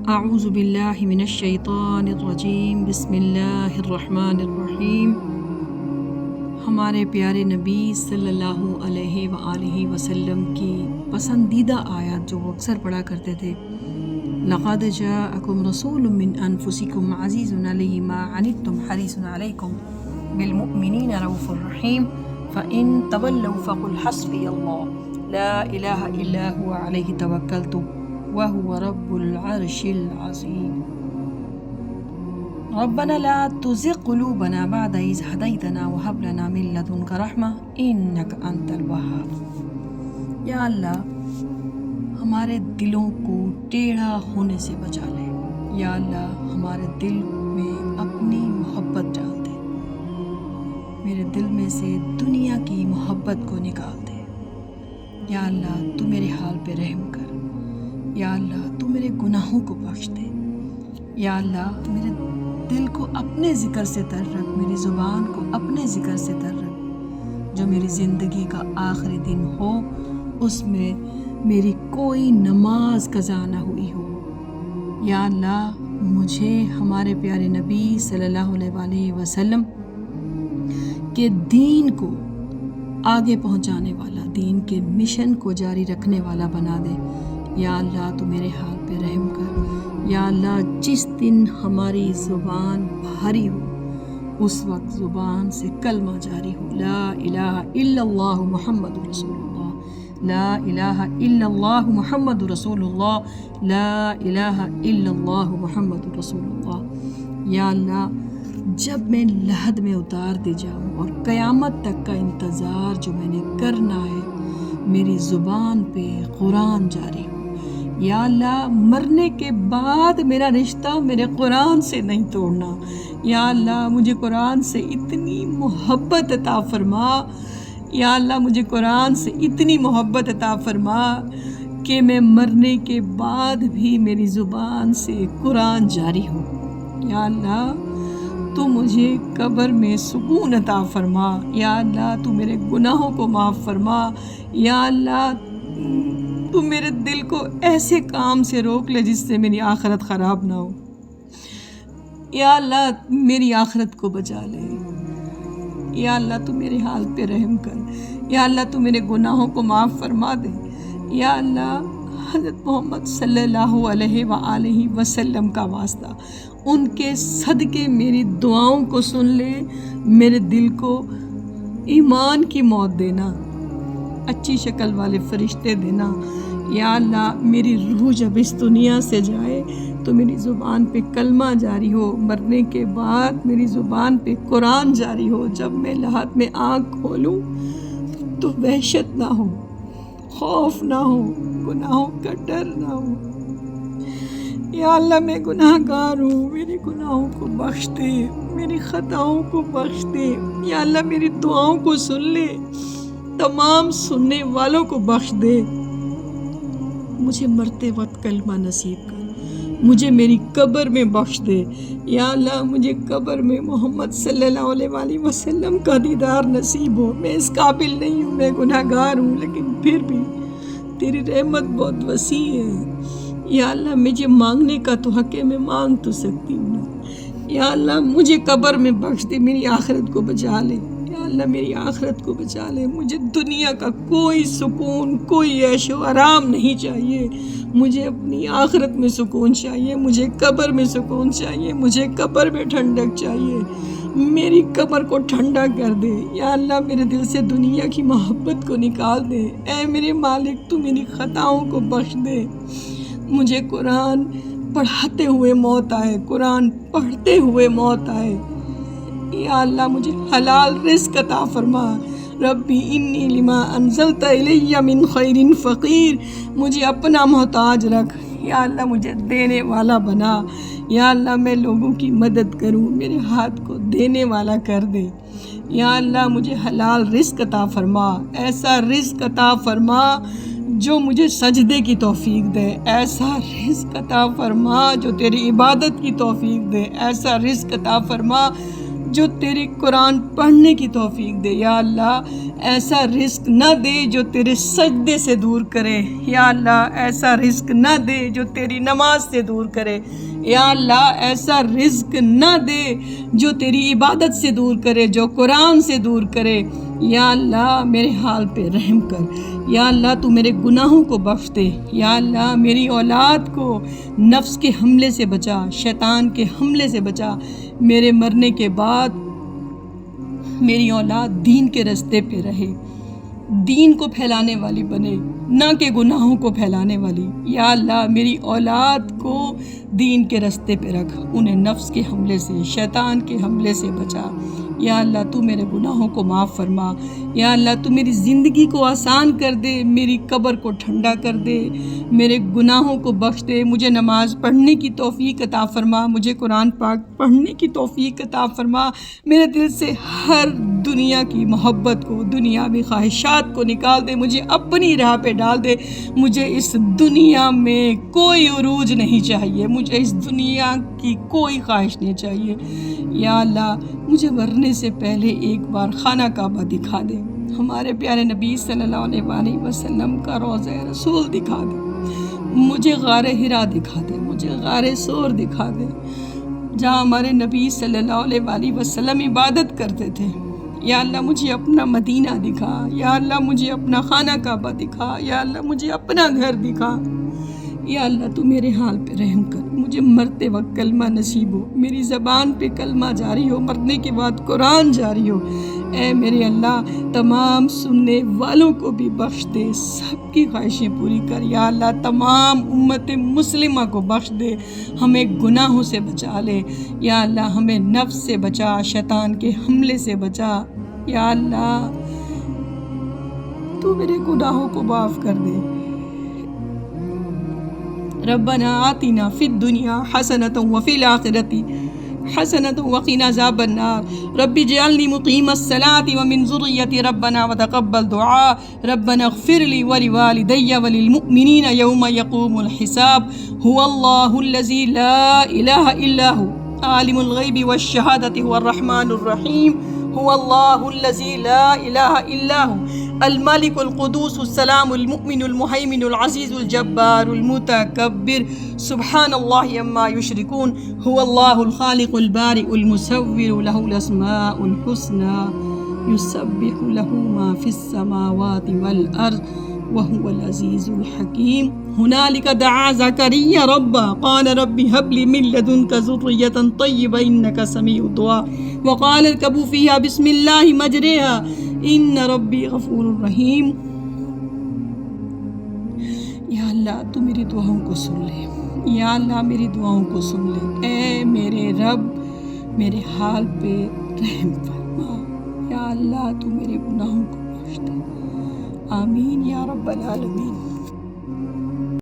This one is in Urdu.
اعوذ باللہ من الشیطان الرجیم، بسم اللہ الرحمن الرحیم۔ ہمارے پیارے نبی صلی اللہ علیہ وآلہ وسلم کی پسندیدہ آیات جو وہ اکثر پڑھا کرتے تھے، لَقَدْ جَاءَكُمْ رَسُولٌ مِّنْ أَنفُسِكُمْ عَزِيزٌ عَلَيْهِ مَا عَنِتُّمْ حَرِيصٌ عَلَيْكُمْ بِالْمُؤْمِنِينَ رَءُوفٌ رَحِيمٌ فَإِن تَوَلَّوْا فَقُلْ حَسْبِيَ اللَّهُ لَا إِلَٰهَ إِلَّا هُوَ عَلَيْهِ تَوَكَّلْتُ وَهُوَ رَبُّ الْعَرْشِ الْعَظِيمِ۔ رَبَّنَا لَا تُزِغْ قُلُوبَنَا بَعْدَ إِذْ هَدَيْتَنَا وَهَبْ لَنَا مِن لَّدُنكَ رَحْمَةً إِنَّكَ أَنتَ الْوَهَّابُ۔ یا اللہ ہمارے دلوں کو ٹیڑھا ہونے سے بچا لے۔ یا اللہ ہمارے دل میں اپنی محبت ڈال دے، میرے دل میں سے دنیا کی محبت کو نکال دے۔ یا اللہ تو میرے حال پہ رحم کر۔ یا اللہ تو میرے گناہوں کو بخش دے۔ یا اللہ میرے دل کو اپنے ذکر سے تر رکھ، میری زبان کو اپنے ذکر سے تر رکھ۔ جو میری زندگی کا آخری دن ہو اس میں میری کوئی نماز قضا نہ ہوئی ہو۔ یا اللہ مجھے ہمارے پیارے نبی صلی اللہ علیہ وآلہ وسلم کے دین کو آگے پہنچانے والا، دین کے مشن کو جاری رکھنے والا بنا دے۔ یا اللہ تو میرے حال پہ رحم کر۔ یا اللہ جس دن ہماری زبان بھاری ہو اس وقت زبان سے کلمہ جاری ہو، لا الہ الا اللہ محمد رسول اللہ، لا الہ الا اللہ محمد رسول اللہ، لا الہ الا اللہ محمد رسول اللہ۔ یا اللہ جب میں لحد میں اتار دی جاؤں اور قیامت تک کا انتظار جو میں نے کرنا ہے، میری زبان پہ قرآن جاری ہو۔ یا اللہ مرنے کے بعد میرا رشتہ میرے قرآن سے نہیں توڑنا۔ یا اللہ مجھے قرآن سے اتنی محبت عطا فرما، یا اللہ مجھے قرآن سے اتنی محبت عطا فرما کہ میں مرنے کے بعد بھی میری زبان سے قرآن جاری ہو۔ یا اللہ تو مجھے قبر میں سکون عطا فرما۔ یا اللہ تو میرے گناہوں کو معاف فرما۔ یا اللہ تو میرے دل کو ایسے کام سے روک لے جس سے میری آخرت خراب نہ ہو۔ یا اللہ میری آخرت کو بچا لے۔ یا اللہ تو میرے حال پہ رحم کر۔ یا اللہ تو میرے گناہوں کو معاف فرما دے۔ یا اللہ حضرت محمد صلی اللہ علیہ وآلہ وسلم کا واسطہ، ان کے صدقے میری دعاؤں کو سن لے، میرے دل کو ایمان کی موت دینا، اچھی شکل والے فرشتے دینا۔ یا اللہ میری روح جب اس دنیا سے جائے تو میری زبان پہ کلمہ جاری ہو، مرنے کے بعد میری زبان پہ قرآن جاری ہو۔ جب میں لحد میں آنکھ کھولوں تو وحشت نہ ہو، خوف نہ ہو، گناہوں کا ڈر نہ ہو۔ یا اللہ میں گناہ گار ہوں، میرے گناہوں کو بخش دے، میری خطاؤں کو بخش دے۔ یا اللہ میری دعاؤں کو سن لے، تمام سننے والوں کو بخش دے۔ مجھے مرتے وقت کلمہ نصیب کر، مجھے میری قبر میں بخش دے۔ یا اللہ مجھے قبر میں محمد صلی اللہ علیہ وآلہ وسلم کا دیدار نصیب ہو۔ میں اس قابل نہیں ہوں، میں گناہ گار ہوں، لیکن پھر بھی تیری رحمت بہت وسیع ہے۔ یا اللہ مجھے مانگنے کا تو حق ہے، میں مانگ تو سکتی ہوں نا۔ یا اللہ مجھے قبر میں بخش دے، میری آخرت کو بچا لے۔ یا اللہ میری آخرت کو بچا لے۔ مجھے دنیا کا کوئی سکون، کوئی عیش و آرام نہیں چاہیے، مجھے اپنی آخرت میں سکون چاہیے، مجھے قبر میں سکون چاہیے، مجھے قبر میں ٹھنڈک چاہیے۔ میری قبر کو ٹھنڈا کر دے۔ یا اللہ میرے دل سے دنیا کی محبت کو نکال دے۔ اے میرے مالک تو میری خطاؤں کو بخش دے۔ مجھے قرآن پڑھاتے ہوئے موت آئے، قرآن پڑھتے ہوئے موت آئے۔ یا اللہ مجھے حلال رزق عطا فرما۔ ربی انی لما انزلت الی من خیر فقیر، مجھے اپنا محتاج رکھ۔ یا اللہ مجھے دینے والا بنا۔ یا اللہ میں لوگوں کی مدد کروں، میرے ہاتھ کو دینے والا کر دے۔ یا اللہ مجھے حلال رزق عطا فرما، ایسا رزق عطا فرما جو مجھے سجدے کی توفیق دے، ایسا رزق عطا فرما جو تیری عبادت کی توفیق دے، ایسا رزق عطا فرما جو تیرے قرآن پڑھنے کی توفیق دے، یا اللہ ایسا رزق نہ دے جو تیرے سجدے سے دور کرے، یا اللہ ایسا رزق نہ دے جو تیری نماز سے دور کرے، یا اللہ ایسا رزق نہ دے جو تیری عبادت سے دور کرے، جو قرآن سے دور کرے۔ یا اللہ میرے حال پہ رحم کر، یا اللہ تو میرے گناہوں کو بخش دے، یا اللہ میری اولاد کو نفس کے حملے سے بچا، شیطان کے حملے سے بچا، میرے مرنے کے بعد میری اولاد دین کے راستے پہ رہے، دین کو پھیلانے والی بنے، نہ کہ گناہوں کو پھیلانے والی۔ یا اللہ میری اولاد کو دین کے راستے پہ رکھ، انہیں نفس کے حملے سے، شیطان کے حملے سے بچا۔ یا اللہ تو میرے گناہوں کو معاف فرما، یا اللہ تو میری زندگی کو آسان کر دے، میری قبر کو ٹھنڈا کر دے، میرے گناہوں کو بخش دے، مجھے نماز پڑھنے کی توفیق عطا فرما، مجھے قرآن پاک پڑھنے کی توفیق عطا فرما، میرے دل سے ہر دنیا کی محبت کو، دنیاوی خواہشات کو نکال دے، مجھے اپنی راہ پہ ڈال دے۔ مجھے اس دنیا میں کوئی عروج نہیں چاہیے، مجھے اس دنیا کی کوئی خواہش نہیں چاہیے۔ یا اللہ مجھے مرنے سے پہلے ایک بار خانہ کعبہ دکھا دے، ہمارے پیارے نبی صلی اللہ علیہ وسلم کا روضہ رسول دکھا دے، مجھے غار حرا دکھا دے، مجھے غار ثور دکھا دے، جہاں ہمارے نبی صلی اللہ علیہ وسلم عبادت کرتے تھے۔ یا اللہ مجھے اپنا مدینہ دکھا، یا اللہ مجھے اپنا خانہ کعبہ دکھا، یا اللہ مجھے اپنا گھر دکھا۔ یا اللہ تو میرے حال پہ رحم کر، مجھے مرتے وقت کلمہ نصیب ہو، میری زبان پہ کلمہ جاری ہو، مرنے کے بعد قرآن جاری ہو۔ اے میرے اللہ تمام سننے والوں کو بھی بخش دے، سب کی خواہشیں پوری کر۔ یا اللہ تمام امت مسلمہ کو بخش دے، ہمیں گناہوں سے بچا لے۔ یا اللہ ہمیں نفس سے بچا، شیطان کے حملے سے بچا۔ یا اللہ تو میرے گناہوں کو معاف کر دے۔ ربنا آتنا فی الدنیا حسنۃ وفی الآخرۃ حسنۃ وقنا عذاب النار رب اجعلنی مقیم الصلاۃ ومن ذریتی ربنا وتقبل دعاء ربنا اغفر لی ولوالدی وللمؤمنین یوم یقوم الحساب هو اللہ الذی لا الہ الا هو عالم الغیب والشہادۃ هو الرحمن الرحیم هو اللہ الذی لا الہ الا هو الملك القدوس السلام المؤمن المهيمن العزيز الجبار المتكبر سبحان الله عما يشركون هو الله الخالق البارئ المصور له الأسماء الحسنى يسبح له ما في السماوات والأرض وهو العزيز الحكيم هنالك دعا زكريا ربه قال رب هب لي من لدنك ذرية طيبة إنك سميع الدعاء وقال اركبوا فيها بسم الله مجريها ان ربی غفور الرحیم۔ یا اللہ تو میری دعاؤں کو سن لے، یا اللہ میری دعاؤں کو سن لے، اے میرے رب میرے حال پہ رحم فرما، یا اللہ تو میرے گناہوں کو بخش دے، آمین یا رب العالمین۔